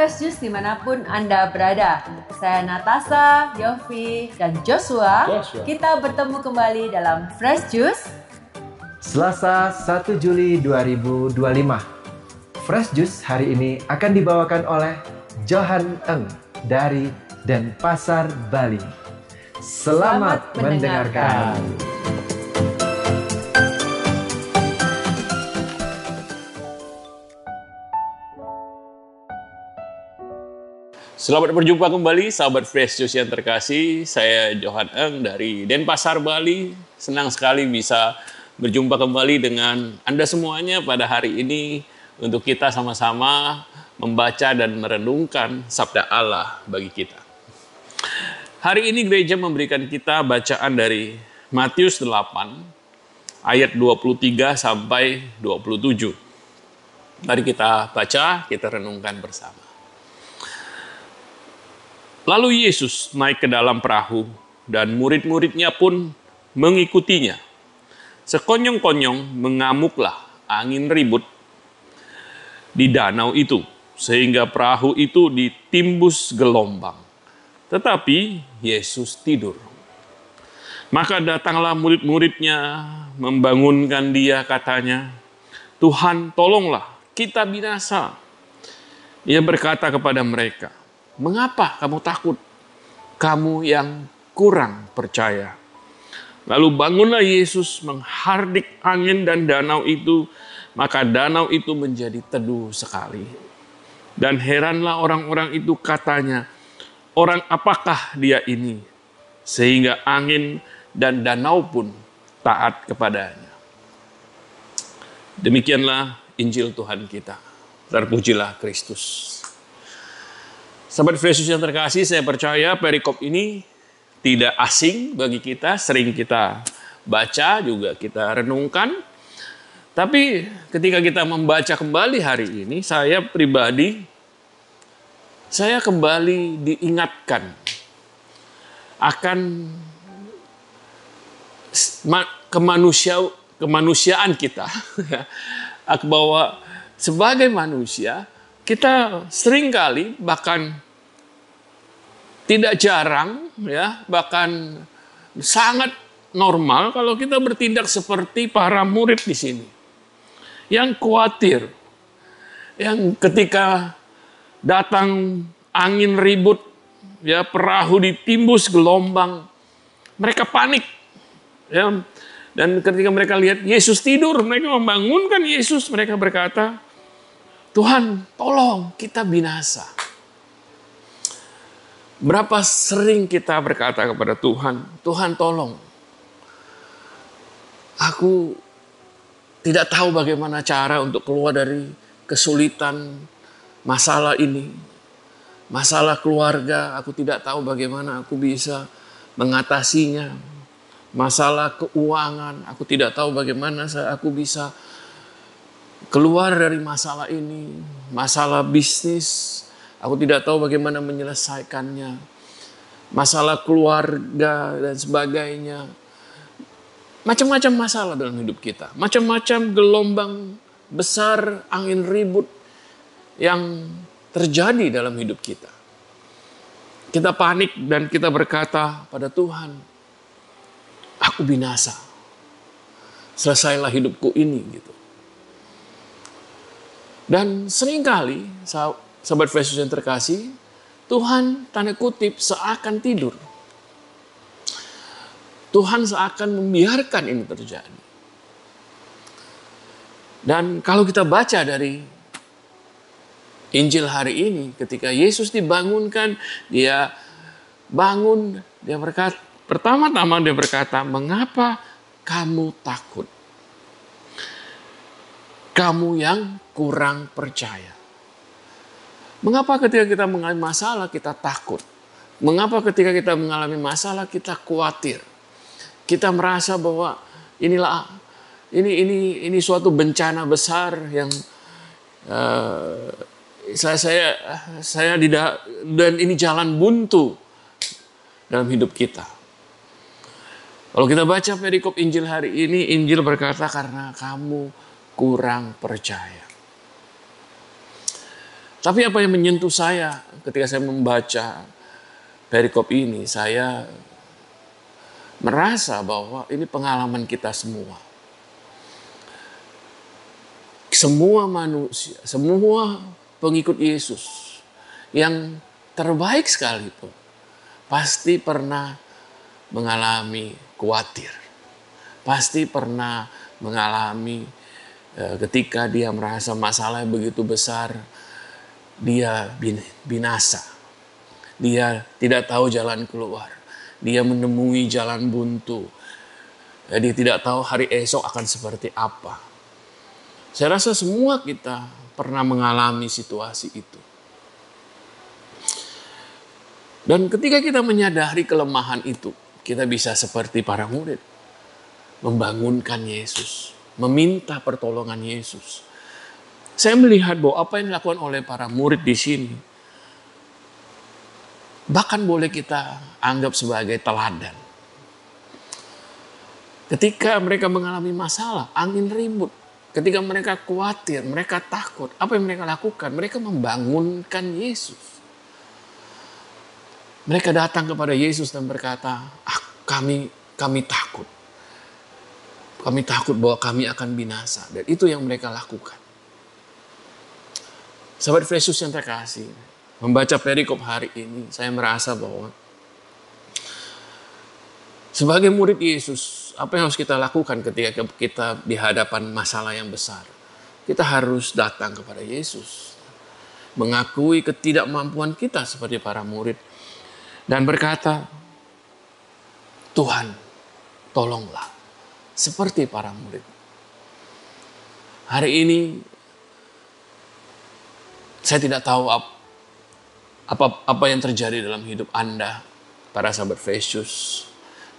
Fresh Juice dimanapun Anda berada. Saya Natasha, Yofi, dan Joshua. Kita bertemu kembali dalam Fresh Juice Selasa 1 Juli 2025. Fresh Juice hari ini akan dibawakan oleh Johan Eng dari Denpasar, Bali. Selamat mendengarkan. Selamat berjumpa kembali sahabat Fresh Juice yang terkasih. Saya Johan Eng dari Denpasar, Bali. Senang sekali bisa berjumpa kembali dengan Anda semuanya pada hari ini untuk kita sama-sama membaca dan merenungkan sabda Allah bagi kita. Hari ini gereja memberikan kita bacaan dari Matius 8 ayat 23 sampai 27. Mari kita baca, kita renungkan bersama. Lalu Yesus naik ke dalam perahu dan murid-muridnya pun mengikutinya. Sekonyong-konyong mengamuklah angin ribut di danau itu, sehingga perahu itu ditimbus gelombang. Tetapi Yesus tidur. Maka datanglah murid-muridnya membangunkan dia, katanya, "Tuhan, tolonglah, kita binasa." Ia berkata kepada mereka, "Mengapa kamu takut? Kamu yang kurang percaya." Lalu bangunlah Yesus menghardik angin dan danau itu, maka danau itu menjadi teduh sekali. Dan heranlah orang-orang itu, katanya, "Orang apakah dia ini? Sehingga angin dan danau pun taat kepadanya." Demikianlah Injil Tuhan kita. Terpujilah Kristus. Sahabat Fresh Juice yang terkasih, saya percaya perikop ini tidak asing bagi kita, sering kita baca, juga kita renungkan. Tapi ketika kita membaca kembali hari ini, saya pribadi, saya kembali diingatkan akan kemanusiaan kita. Bahwa sebagai manusia, kita seringkali bahkan tidak jarang, ya, bahkan sangat normal kalau kita bertindak seperti para murid di sini. Yang khawatir, yang ketika datang angin ribut, ya, perahu ditimbus gelombang, mereka panik. Ya, dan ketika mereka lihat Yesus tidur, mereka membangunkan Yesus, mereka berkata, "Tuhan, tolong, kita binasa." Berapa sering kita berkata kepada Tuhan, "Tuhan, tolong. Aku tidak tahu bagaimana cara untuk keluar dari kesulitan masalah ini. Masalah keluarga, aku tidak tahu bagaimana aku bisa mengatasinya. Masalah keuangan, aku tidak tahu bagaimana aku bisa keluar dari masalah ini. Masalah bisnis, aku tidak tahu bagaimana menyelesaikannya. Masalah keluarga dan sebagainya." Macam-macam masalah dalam hidup kita. Macam-macam gelombang besar, angin ribut yang terjadi dalam hidup kita. Kita panik dan kita berkata pada Tuhan, "Aku binasa. Selesailah hidupku ini." Gitu. Dan seringkali, sahabat Fresh Juice yang terkasih, Tuhan tanda kutip seakan tidur. Tuhan seakan membiarkan ini terjadi. Dan kalau kita baca dari Injil hari ini, ketika Yesus dibangunkan, dia bangun, dia berkata, pertama-tama dia berkata, "Mengapa kamu takut? Kamu yang kurang percaya." Mengapa ketika kita mengalami masalah kita takut? Mengapa ketika kita mengalami masalah kita khawatir? Kita merasa bahwa ini suatu bencana besar yang dan ini jalan buntu dalam hidup kita. Kalau kita baca perikop Injil hari ini, Injil berkata, "Karena kamu kurang percaya." Tapi apa yang menyentuh saya ketika saya membaca perikop ini, saya merasa bahwa ini pengalaman kita semua. Semua manusia, semua pengikut Yesus yang terbaik sekalipun pasti pernah mengalami khawatir. Pasti pernah mengalami ketika dia merasa masalah begitu besar, dia binasa. Dia tidak tahu jalan keluar. Dia menemui jalan buntu. Dia tidak tahu hari esok akan seperti apa. Saya rasa semua kita pernah mengalami situasi itu. Dan ketika kita menyadari kelemahan itu, kita bisa seperti para murid, membangunkan Yesus, meminta pertolongan Yesus. Saya melihat bahwa apa yang dilakukan oleh para murid di sini, bahkan boleh kita anggap sebagai teladan. Ketika mereka mengalami masalah, angin ribut, ketika mereka khawatir, mereka takut, apa yang mereka lakukan? Mereka membangunkan Yesus. Mereka datang kepada Yesus dan berkata, kami takut. Kami takut bahwa kami akan binasa. Dan itu yang mereka lakukan. Sahabat Yesus yang terkasih, membaca perikop hari ini, saya merasa bahwa sebagai murid Yesus, apa yang harus kita lakukan ketika kita di hadapan masalah yang besar? Kita harus datang kepada Yesus. Mengakui ketidakmampuan kita seperti para murid. Dan berkata, Tuhan, tolonglah. Seperti para murid. Hari ini, saya tidak tahu apa yang terjadi dalam hidup Anda, para sahabat Yesus.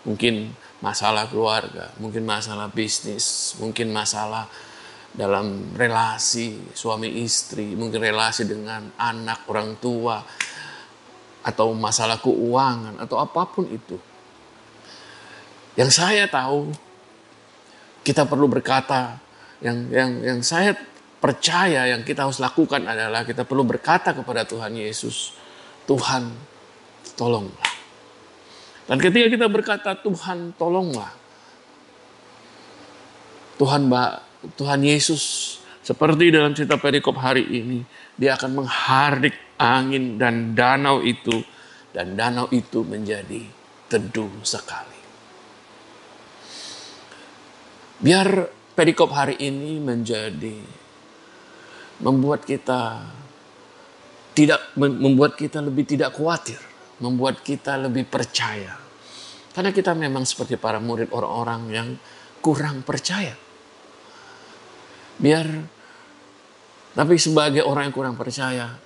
Mungkin masalah keluarga, mungkin masalah bisnis, mungkin masalah dalam relasi suami istri, mungkin relasi dengan anak, orang tua, atau masalah keuangan, atau apapun itu. Yang saya tahu, kita perlu berkata, yang saya percaya yang kita harus lakukan adalah kita perlu berkata kepada Tuhan Yesus, Tuhan, tolonglah. Dan ketika kita berkata, Tuhan tolonglah. Tuhan Yesus, seperti dalam cerita perikop hari ini, dia akan menghardik angin dan danau itu. Dan danau itu menjadi teduh sekali. Biar perikop hari ini membuat kita lebih tidak khawatir. Membuat kita lebih percaya. Karena kita memang seperti para murid, orang-orang yang kurang percaya. Tapi sebagai orang yang kurang percaya,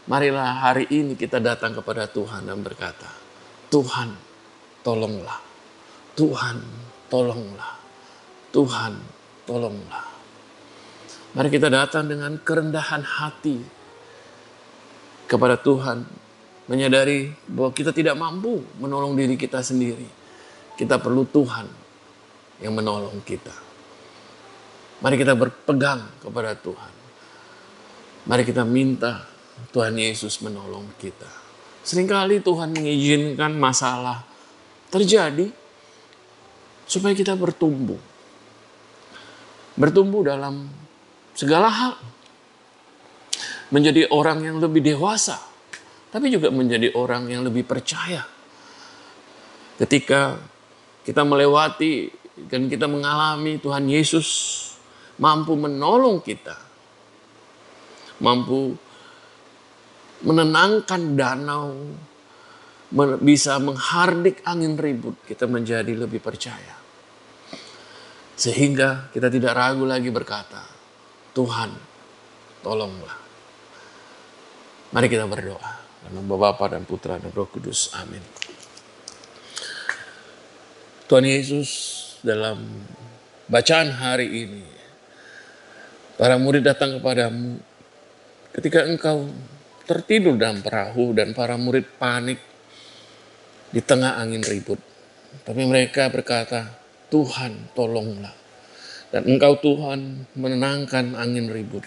marilah hari ini kita datang kepada Tuhan dan berkata, Tuhan, tolonglah. Tuhan, tolonglah. Tuhan, tolonglah. Mari kita datang dengan kerendahan hati kepada Tuhan. Menyadari bahwa kita tidak mampu menolong diri kita sendiri. Kita perlu Tuhan yang menolong kita. Mari kita berpegang kepada Tuhan. Mari kita minta Tuhan Yesus menolong kita. Seringkali Tuhan mengizinkan masalah terjadi supaya kita bertumbuh. Bertumbuh dalam segala hal. Menjadi orang yang lebih dewasa. Tapi juga menjadi orang yang lebih percaya. Ketika kita melewati dan kita mengalami Tuhan Yesus mampu menolong kita. Mampu menenangkan danau. Bisa menghardik angin ribut. Kita menjadi lebih percaya. Sehingga kita tidak ragu lagi berkata, Tuhan, tolonglah. Mari kita berdoa. Dalam nama Bapa dan Putra dan Roh Kudus. Amin. Tuhan Yesus, dalam bacaan hari ini, para murid datang kepadamu ketika engkau tertidur dalam perahu dan para murid panik di tengah angin ribut. Tapi mereka berkata, Tuhan tolonglah. Dan engkau Tuhan menenangkan angin ribut.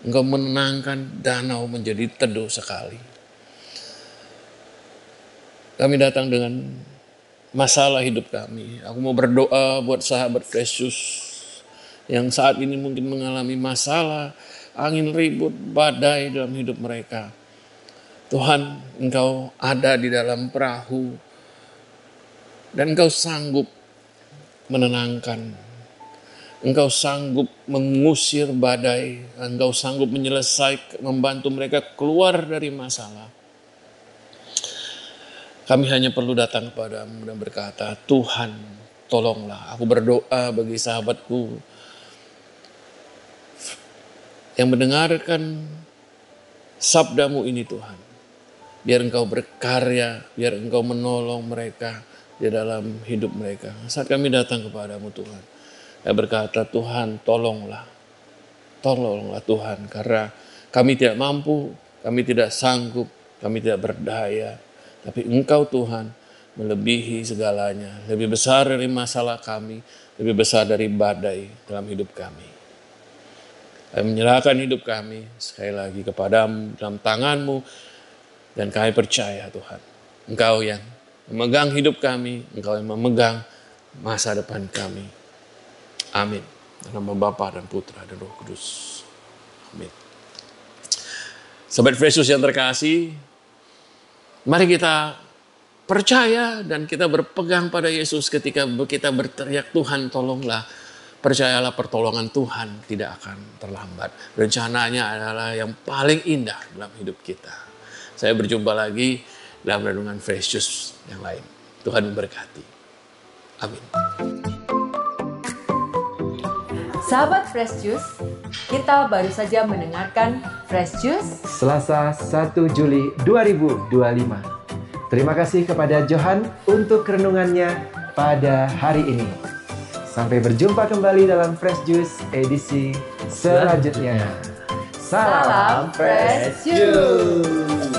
Engkau menenangkan danau menjadi teduh sekali. Kami datang dengan masalah hidup kami. Aku mau berdoa buat sahabat Fresh Juice yang saat ini mungkin mengalami masalah, angin ribut, badai dalam hidup mereka. Tuhan, Engkau ada di dalam perahu dan Engkau sanggup menenangkan. Engkau sanggup mengusir badai, Engkau sanggup menyelesaikan, membantu mereka keluar dari masalah. Kami hanya perlu datang kepadamu dan berkata, Tuhan, tolonglah. Aku berdoa bagi sahabatku yang mendengarkan sabdamu ini, Tuhan. Biar Engkau berkarya, biar Engkau menolong mereka di dalam hidup mereka. Saat kami datang kepadamu, Tuhan, saya berkata, Tuhan, tolonglah. Tolonglah Tuhan, karena kami tidak mampu, kami tidak sanggup, kami tidak berdaya. Tapi Engkau Tuhan melebihi segalanya. Lebih besar dari masalah kami, lebih besar dari badai dalam hidup kami. Kami menyerahkan hidup kami sekali lagi kepadamu, dalam tanganmu. Dan kami percaya Tuhan, Engkau yang memegang hidup kami, Engkau yang memegang masa depan kami. Amin. Dalam nama Bapa dan Putra dan Roh Kudus. Amin. Sobat Fresh Juice yang terkasih, mari kita percaya dan kita berpegang pada Yesus ketika kita berteriak, Tuhan tolonglah. Percayalah pertolongan Tuhan tidak akan terlambat. Rencananya adalah yang paling indah dalam hidup kita. Saya berjumpa lagi dalam renungan Fresh Juice yang lain. Tuhan memberkati. Amin. Sahabat Fresh Juice, kita baru saja mendengarkan Fresh Juice Selasa 1 Juli 2025. Terima kasih kepada Johan untuk renungannya pada hari ini. Sampai berjumpa kembali dalam Fresh Juice edisi selanjutnya. Salam Fresh Juice.